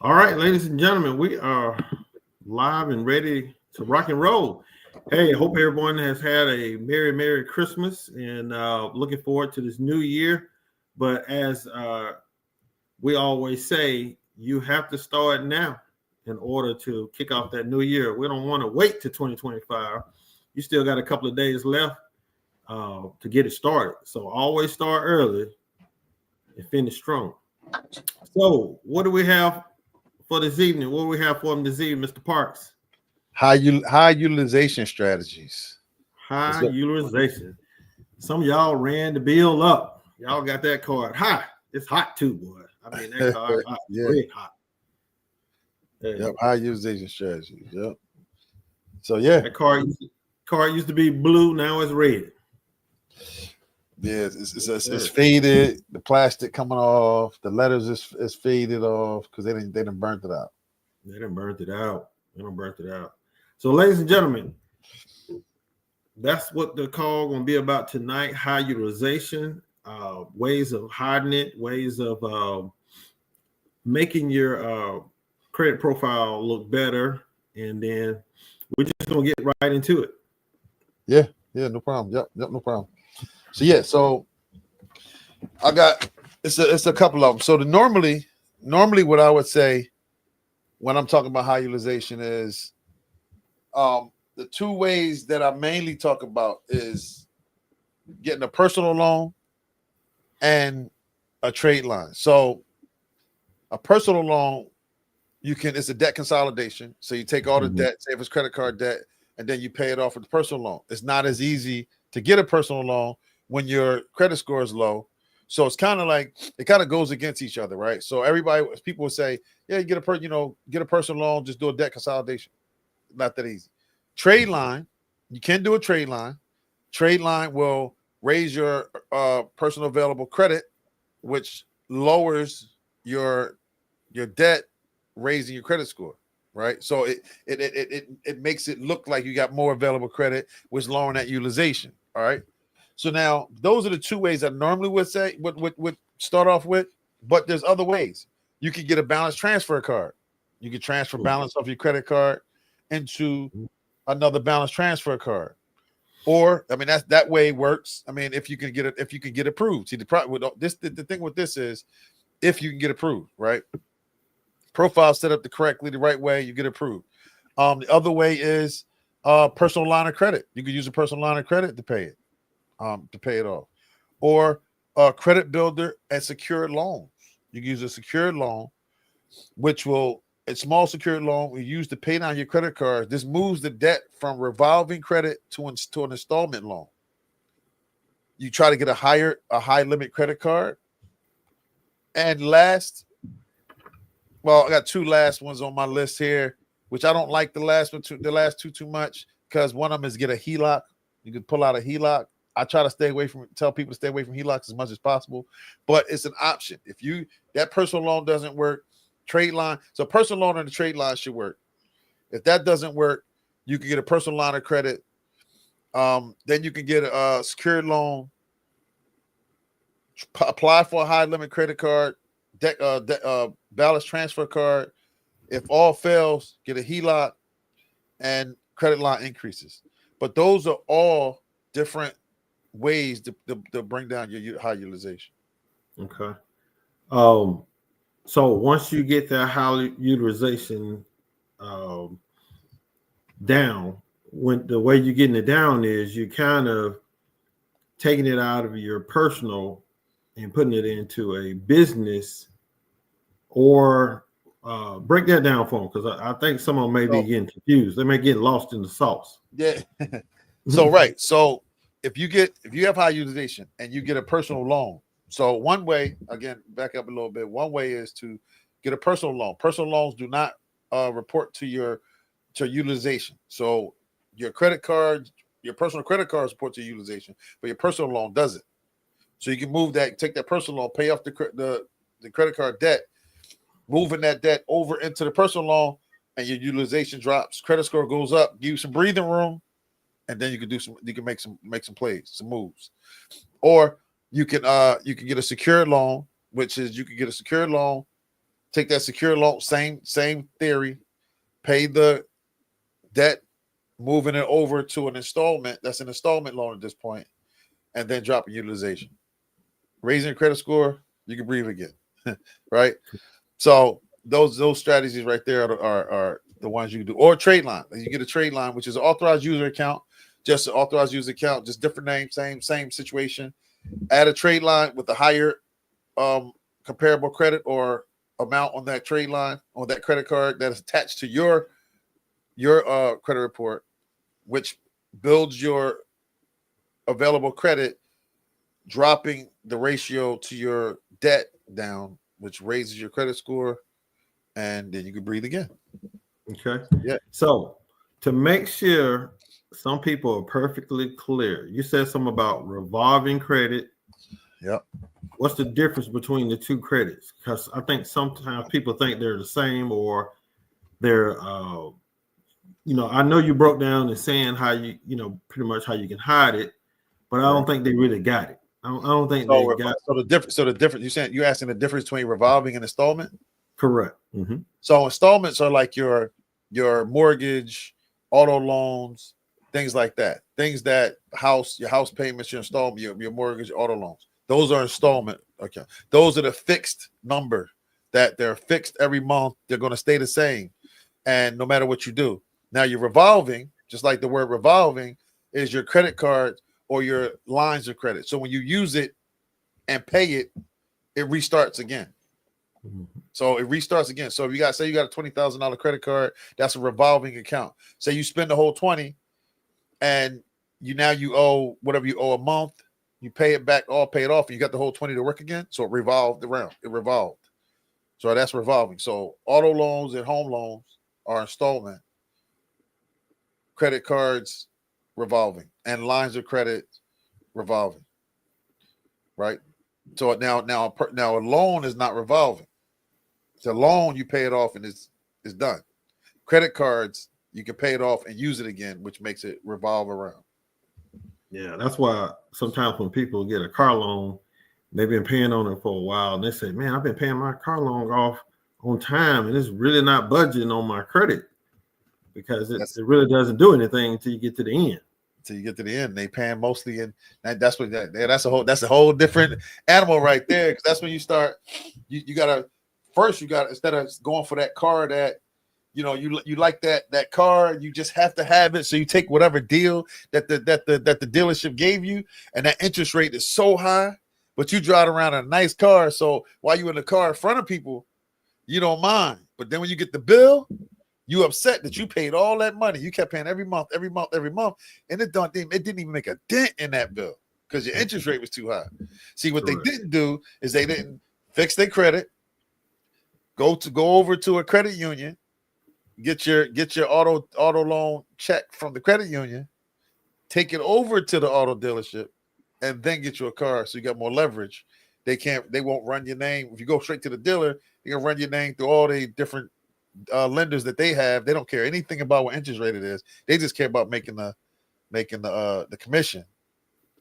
All right, ladies and gentlemen, we are live and ready to rock and roll. Hey, I hope everyone has had a Merry Christmas and looking forward to this new year. But as we always say, you have to start now in order to kick off that new year. We don't want to wait to 2025. You still got a couple of days left to get it started. So always start early and finish strong. So, what do we have for this evening? What do we have for him this evening, Mr. Parks? High utilization strategies. High utilization. Some of y'all ran the bill up. Y'all got that card high. It's hot too, boy. I mean, that card hot, Yeah. red hot. Yep. High utilization strategies. Yep. So yeah. That card used to be blue. Now it's red. Yeah, it's faded. The plastic coming off. The letters is faded off because they didn't burnt it out. They done burnt it out. They done burnt it out. So, ladies and gentlemen, that's what the call going to be about tonight. High utilization, ways of hiding it, ways of making your credit profile look better, and then we're just going to get right into it. Yeah, no problem. Yep, no problem. So yeah, so I got it's a couple of them. So normally what I would say when I'm talking about high utilization is the two ways that I mainly talk about is getting a personal loan and a trade line. So a personal loan, it's a debt consolidation. So you take all the debt, say if it's credit card debt, and then you pay it off with the personal loan. It's not as easy to get a personal loan when your credit score is low. So it's kind of like it kind of goes against each other, right? So people will say, yeah, you get a personal loan, just do a debt consolidation. Not that easy. Trade line, you can do a trade line. Trade line will raise your personal available credit, which lowers your debt, raising your credit score, right? So it makes it look like you got more available credit, which lowering that utilization. All right. So now those are the two ways I normally would say would start off with, but there's other ways. You could get a balance transfer card. You can transfer balance off your credit card into another balance transfer card. Or I mean that way works. I mean, if you can get approved. See, the thing with this is if you can get approved, right? Profile set up the right way, you get approved. The other way is personal line of credit. You could use a personal line of credit to pay it off, or a credit builder and secured loans. You can use a secured loan, which a small secured loan we use to pay down your credit cards. This moves the debt from revolving credit to an installment loan. You try to get a high limit credit card, and last. Well, I got two last ones on my list here, which I don't like the last two too much because one of them is get a HELOC. You can pull out a HELOC. I try to tell people to stay away from HELOCs as much as possible, but it's an option. If that personal loan doesn't work, trade line. So personal loan and the trade line should work. If that doesn't work, you can get a personal line of credit. Then you can get a secured loan, apply for a high limit credit card, balance transfer card. If all fails, get a HELOC and credit line increases. But those are all different ways to bring down your high utilization. Okay. So once you get that high utilization down, when the way you're getting it down is you kind of taking it out of your personal and putting it into a business, or break that down for them, because I think some of them may be getting confused. They may get lost in the sauce. Yeah. So right. So if you have high utilization and you get a personal loan, so one way, again, back up a little bit. One way is to get a personal loan. Personal loans do not report to your utilization. So your credit card, your personal credit cards report to utilization, but your personal loan doesn't. So you can move that, take that personal loan, pay off the credit card debt, moving that debt over into the personal loan, and your utilization drops. Credit score goes up, give you some breathing room, and then you can make some plays, some moves. Or you can get a secured loan, which is you can get a secured loan take that secure loan, same theory, pay the debt, moving it over to an installment. That's an installment loan at this point, and then dropping utilization. Raising your credit score, you can breathe again, right? So those strategies right there are the ones you can do. Or trade line. You get a trade line, which is an authorized user account, just an authorized user account, just different name, same situation. Add a trade line with a higher comparable credit or amount on that trade line, on that credit card that is attached to your credit report, which builds your available credit, dropping the ratio to your debt down, which raises your credit score, and then you can breathe again. Okay. Yeah. So to make sure some people are perfectly clear, you said something about revolving credit. Yep. What's the difference between the two credits? Because I think sometimes people think they're the same, or they're I know you broke down and saying how you pretty much how you can hide it, but I don't think they really got it. I don't think they got it. So the difference you're asking the difference between revolving and installment? Correct. Mm-hmm. So installments are like your mortgage, auto loans, things like that. Things that your house payments, your installment, your mortgage, auto loans. Those are installment. Okay. Those are the fixed number that they're fixed every month. They're going to stay the same. And no matter what you do. Now you're revolving, just like the word revolving, is your credit card or your lines of credit. So when you use it and pay it, it restarts again. Mm-hmm. So it restarts again. So if you got a $20,000 credit card, that's a revolving account. Say you spend the whole 20 and you owe whatever you owe a month, you pay it back, all pay it off, and you got the whole 20 to work again. So it revolved around. It revolved. So that's revolving. So auto loans and home loans are installment. Credit cards revolving, and lines of credit revolving, right? So now a loan is not revolving. It's a loan, you pay it off and it's done. Credit cards, you can pay it off and use it again, which makes it revolve around. Yeah, that's why sometimes when people get a car loan, they've been paying on it for a while, and they say, "Man, I've been paying my car loan off on time, and it's really not budgeting on my credit." Because it really doesn't do anything until you get to the end. Until you get to the end, they paying mostly in. That's a whole different animal right there. Because that's when you start. You gotta instead of going for that car that you like that car, you just have to have it. So you take whatever deal that the dealership gave you, and that interest rate is so high, but you drive around in a nice car. So while you're in the car in front of people, you don't mind. But then when you get the bill, you upset that you paid all that money. You kept paying every month, and it didn't even make a dent in that bill because your interest rate was too high. See, what they didn't do is they didn't fix their credit, go over to a credit union, get your auto loan check from the credit union, take it over to the auto dealership, and then get you a car so you got more leverage. They won't run your name. If you go straight to the dealer, they can run your name through all the different lenders that they have. They don't care anything about what interest rate it is. They just care about making the commission,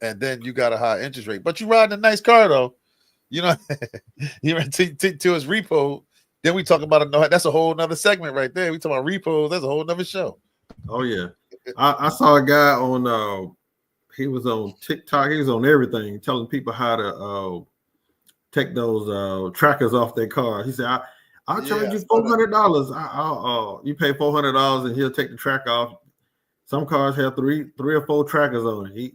and then you got a high interest rate. But you riding a nice car though, you rent to his repo. Then we talk about that's a whole nother segment right there. We talk about repos. That's a whole nother show. Oh yeah, I saw a guy on. He was on TikTok. He was on everything, telling people how to take those trackers off their car. He said, I'll charge you $400. You pay $400 and he'll take the tracker off. Some cars have three or four trackers on it.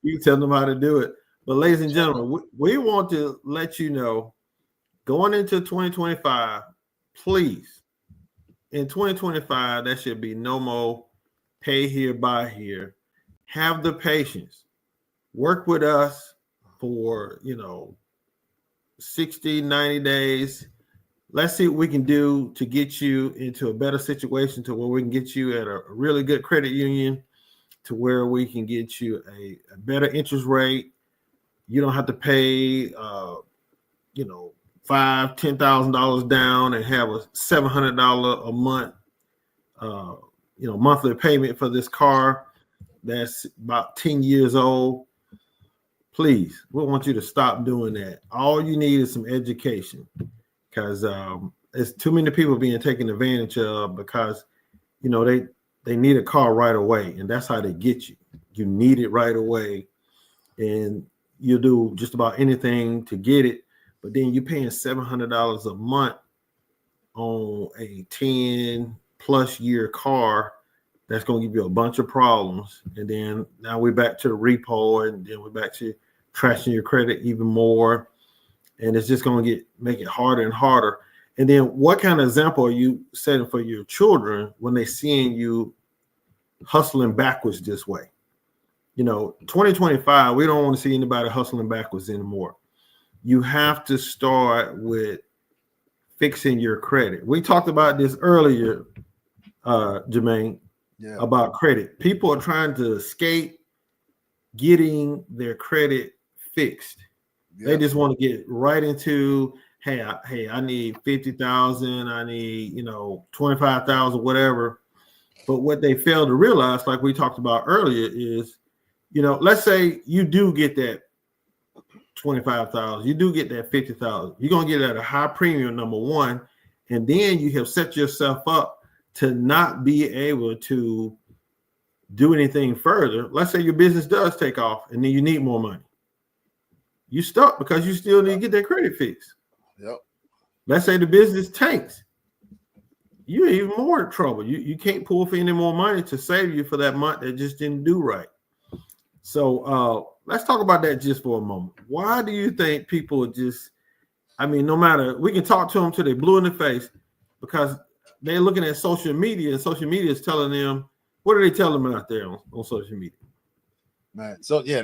You tell them how to do it. But ladies and gentlemen, we want to let you know, going into 2025, please, in 2025, there should be no more pay here, buy here. Have the patience. Work with us for, 60, 90 days. Let's see what we can do to get you into a better situation to where we can get you at a really good credit union, to where we can get you a better interest rate. You don't have to pay, $5,000-$10,000 down and have a $700 a month, monthly payment for this car that's about 10 years old. Please, we want you to stop doing that. All you need is some education. because it's too many people being taken advantage of because they need a car right away, and that's how they get you. You need it right away, and you'll do just about anything to get it. But then you're paying $700 a month on a 10+ year car that's going to give you a bunch of problems. And then now we're back to the repo, and then we're back to trashing your credit even more. And it's just going to make it harder and harder. And then what kind of example are you setting for your children when they seeing you hustling backwards this way? 2025, we don't want to see anybody hustling backwards anymore. You have to start with fixing your credit. We talked about this earlier, Jermaine, about credit. People are trying to escape getting their credit fixed. They just want to get right into, hey, I need 50,000, I need 25,000, whatever. But what they fail to realize, like we talked about earlier, is let's say you do get that 25,000, you do get that 50,000. You're gonna get it at a high premium, number one, and then you have set yourself up to not be able to do anything further. Let's say your business does take off, and then you need more money. You stuck because you still need to get that credit fixed. Yep. Let's say the business tanks. You're even more in trouble. You can't pull for any more money to save you for that month that just didn't do right. So let's talk about that just for a moment. Why do you think people just, no matter, we can talk to them till they blue in the face because they're looking at social media, and social media is telling them, what are they telling them out there on social media? Man, so yeah,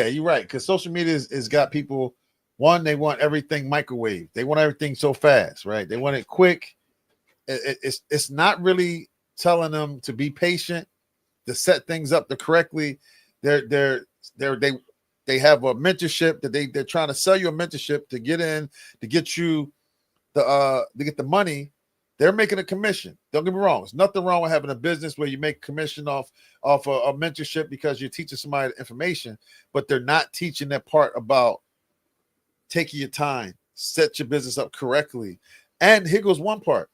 you're right. Because social media is got people, one, they want everything microwave. They want everything so fast, right? They want it quick. It's not really telling them to be patient, to set things up correctly. They have a mentorship that they're trying to sell you a mentorship to get in, to get you to get the money. They're making a commission. Don't get me wrong. There's nothing wrong with having a business where you make commission off a mentorship because you're teaching somebody the information, but they're not teaching that part about taking your time, set your business up correctly. And here goes one part.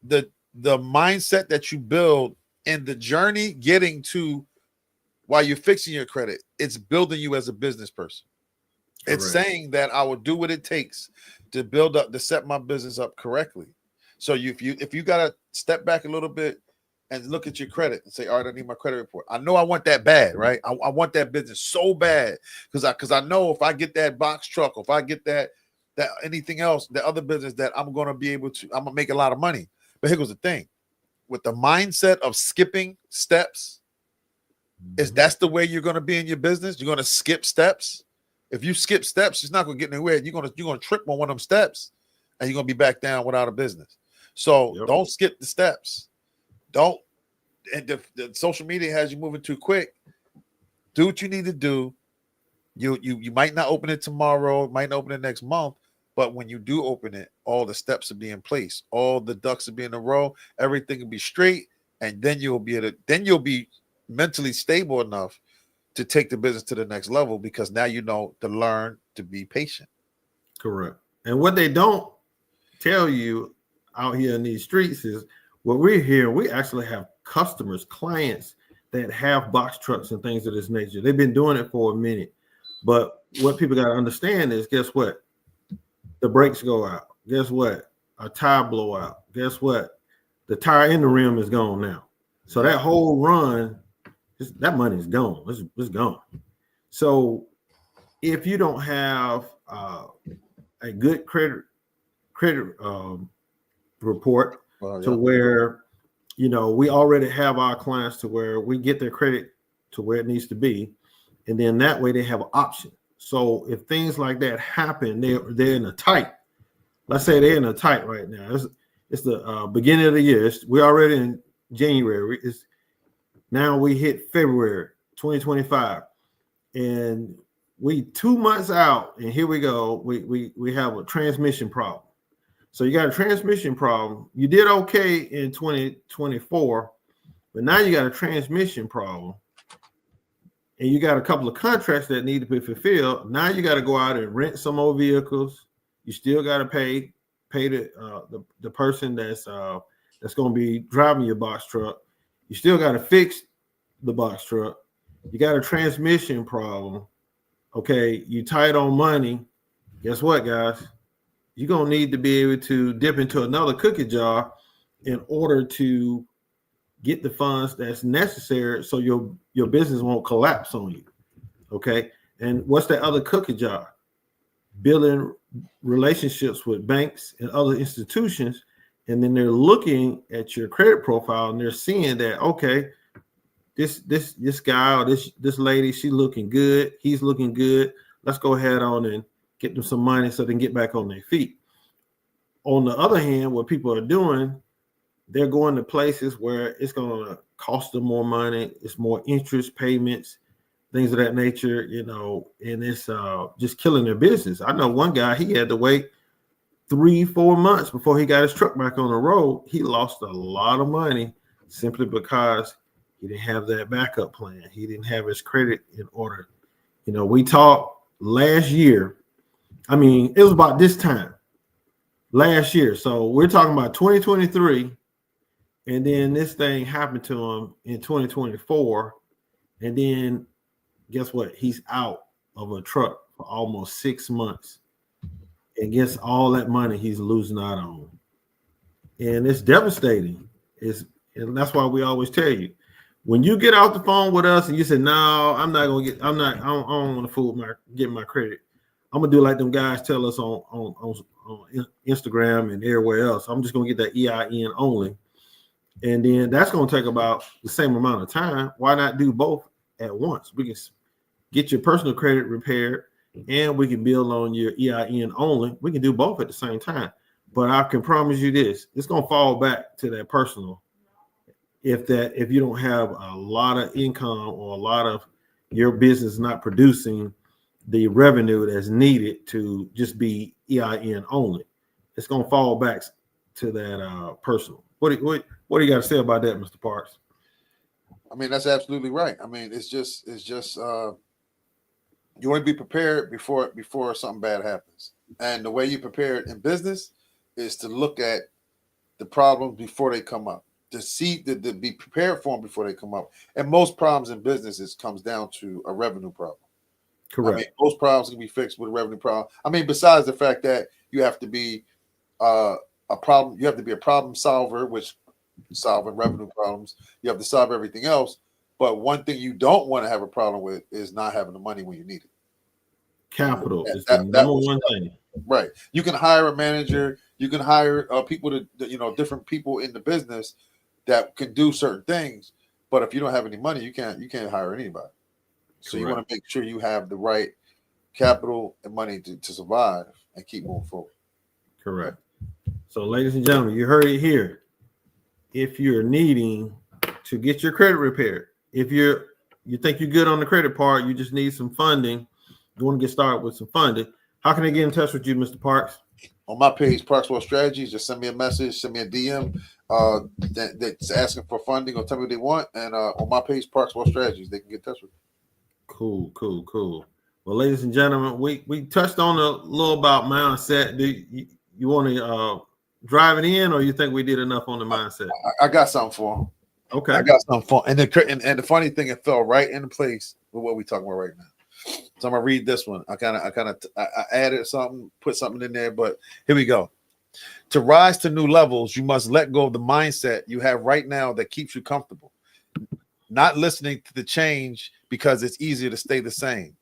The mindset that you build in the journey getting to while you're fixing your credit, it's building you as a business person. Correct. It's saying that I will do what it takes to build up, to set my business up correctly. So if you got to step back a little bit and look at your credit and say, all right, I need my credit report. I know I want that bad, right? I want that business so bad because I know if I get that box truck, or if I get that anything else, the other business, that I'm going to be able to, I'm going to make a lot of money. But here goes the thing. With the mindset of skipping steps, that's the way you're going to be in your business. You're going to skip steps. If you skip steps, it's not going to get anywhere. You're going to trip on one of them steps, and you're going to be back down without a business. So Don't skip the steps. Don't. And the social media has you moving too quick. Do what you need to do. You might not open it tomorrow. Might not open it next month. But when you do open it, all the steps will be in place. All the ducks will be in a row. Everything will be straight, and then you'll be mentally stable enough to take the business to the next level, because now you know to learn to be patient. Correct. And what they don't tell you out here in these streets is what we're hearing. We actually have customers, clients that have box trucks and things of this nature. They've been doing it for a minute. But what people got to understand is, guess what? The brakes go out. Guess what? A tire blow out. Guess what? The tire in the rim is gone now. So that whole run, that money is gone. It's gone. So if you don't have a good credit report to where, we already have our clients to where we get their credit to where it needs to be, and then that way they have an option. So if things like that happen, they're in a tight. Let's say they're in a tight right now. It's the beginning of the year. We're already in January. Now we hit February 2025, and we 2 months out, and here we go. We have a transmission problem. So you got a transmission problem. You did okay in 2024, but now you got a transmission problem, and you got a couple of contracts that need to be fulfilled. Now you got to go out and rent some more vehicles. You still got to pay the person that's going to be driving your box truck. You still got to fix the box truck. You got a transmission problem. Okay, you tight on money. Guess what, guys? You're going to need to be able to dip into another cookie jar in order to get the funds that's necessary so your business won't collapse on you. Okay. And what's that other cookie jar? Building relationships with banks and other institutions. And then they're looking at your credit profile and they're seeing that, okay, this guy or this lady, she's looking good. He's looking good. Let's go ahead on and get them some money so they can get back on their feet. On the other hand, what people are doing, they're going to places where it's going to cost them more money. It's more interest payments, things of that nature, and it's just killing their business. I know one guy, he had to wait 3-4 months before he got his truck back on the road. He lost a lot of money simply because he didn't have that backup plan. He didn't have his credit in order. We talked last year. I mean, it was about this time last year. So we're talking about 2023. And then this thing happened to him in 2024. And then guess what? He's out of a truck for almost 6 months. And guess all that money he's losing out on. And it's devastating. And that's why we always tell you, when you get off the phone with us and you say, no, I don't want to get my credit. I'm gonna do like them guys tell us on Instagram and everywhere else. I'm just gonna get that EIN only. And then that's going to take about the same amount of time. Why not do both at once? We can get your personal credit repaired and we can build on your EIN only. We can do both at the same time. But I can promise you this, it's going to fall back to that personal. If you don't have a lot of income or a lot of your business not producing the revenue that's needed to just be EIN only, it's going to fall back to that personal. What do you got to say about that, Mr. Parks? I mean, that's absolutely right. I mean, it's just you want to be prepared before something bad happens. And the way you prepare it in business is to look at the problems before they come up, to be prepared for them before they come up. And most problems in businesses comes down to a revenue problem. Correct. I mean, most problems can be fixed with a revenue problem. I mean, besides the fact that you have to be a problem solver, which solving revenue problems, you have to solve everything else. But one thing you don't want to have a problem with is not having the money when you need it. Capital is the number one thing. Right. You can hire a manager. You can hire people different people in the business that can do certain things. But if you don't have any money, you can't hire anybody. So you want to make sure you have the right capital and money to survive and keep moving forward. Correct. So, ladies and gentlemen, you heard it here. If you're needing to get your credit repaired, if you think you're good on the credit part, you just need some funding, you want to get started with some funding, how can they get in touch with you, Mr. Parks? On my page, Parks World Strategies, just send me a message, send me a DM that's asking for funding or tell me what they want. And on my page, Parks World Strategies, they can get in touch with me. Cool. Well, ladies and gentlemen, we touched on a little about mindset. Do you want to drive it in, or you think we did enough on the mindset? I got something for him. Okay. I got something for him. And the funny thing, it fell right into place with what we're talking about right now. So I'm gonna read this one. I added something, put something in there, but here we go. To rise to new levels, you must let go of the mindset you have right now that keeps you comfortable. Not listening to the change because it's easier to stay the same.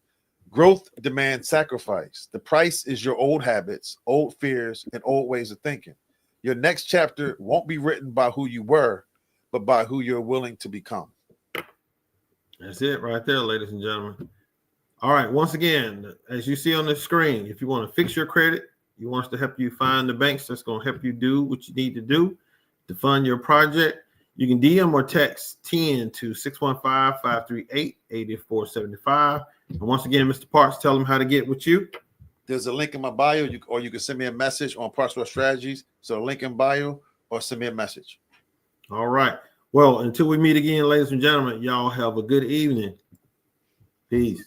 Growth demands sacrifice. The price is your old habits, old fears, and old ways of thinking. Your next chapter won't be written by who you were, but by who you're willing to become. That's it right there, ladies and gentlemen. All right. Once again, as you see on the screen, if you want to fix your credit, you want us to help you find the banks that's going to help you do what you need to do to fund your project, you can DM or text 10 to 615-538-8475. And once again, Mr. Parks, tell them how to get with you. There's a link in my bio, or you can send me a message on Parks World Strategies. So link in bio or send me a message. All right. Well, until we meet again, ladies and gentlemen, y'all have a good evening. Peace.